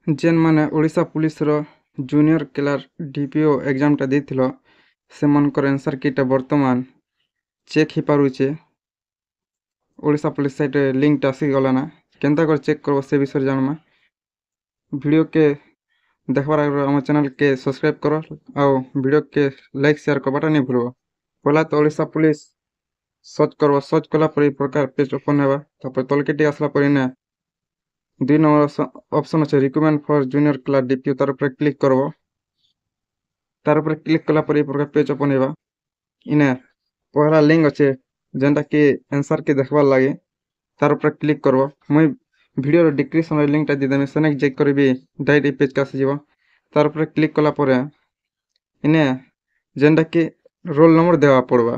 जेन माने ओडिशा पुलिस रो junior clerk DPO एग्जामटा ଦେଇଥିଲ ସେମାନଙ୍କର आंसर कीटा वर्तमान चेक ही पारुचे। ओडिशा पुलिस साइट लिंक आसी गला ना केनता कर चेक करबो से विषय जानमा। वीडियो के देखबार आगे हम चैनल के सब्सक्राइब करो और वीडियो के लाइक शेयर करबाटा नहीं भूलबो। पहला तो ओडिशा पुलिस सर्च करबो, सर्च कला पर ई प्रकार पेज ओपन हेबा। तापर तलके टी आसला पर इने 2 नंबर ऑप्शन अच्छे recommend for junior class DPO तार ऊपर क्लिक करबो। तार ऊपर क्लिक कला पर ई प्रकार पेज ओपन हेबा। इने पहला लिंक अच्छे जेंटा कि आंसर के देखबार लागे तार ऊपर क्लिक करबो। मुई वीडियो रो डिस्क्रिप्शन रे लिंक टा दी देमी सेने चेक करबी डायरेक्ट ई पेज का आसी जीवो। तार ऊपर क्लिक कला पर इने जेंटा कि रोल नंबर देवा पड़वा।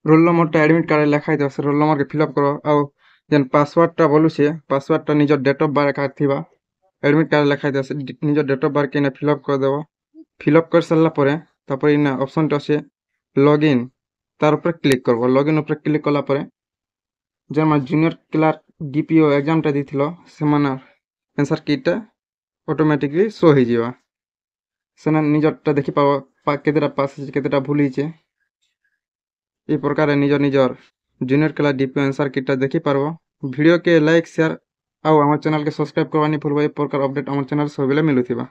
रोल नंबर टा एडमिट कार्ड लिखा है से रोल नंबर के फिलअप करो और जेन पासवर्ड टा बोलू छे पासवर्ड टा निजर डेट ऑफ बर्थ का थिबा एडमिट कार्ड लिखा है से निजर डेट ऑफ बर्थ के ने फिलअप कर देबो। फिलअप कर सारला परे तापर इने ऑप्शन टा से लॉगिन तार ऊपर क्लिक करबो। लॉगिन ऊपर क्लिक कला परे जेन मा जूनियर क्लर्क डीपीओ एग्जाम टा दिथिलो से माना आंसर कीटा ऑटोमेटिकली शो हो जीवा। सेना निजर टा देखि पाबो केतेटा पास केतेटा भूल हिचे। এই প্রকারে নিজর জুনিয়র ক্লাস ডিপি आंसर কিটা দেখি পারবো। ভিডিও কে লাইক শেয়ার আর আমার চ্যানেল কে সাবস্ক্রাইব করবানি ভুলবো। এই প্রকার আপডেট আমার চ্যানেল সববেলে মিলুথিবা।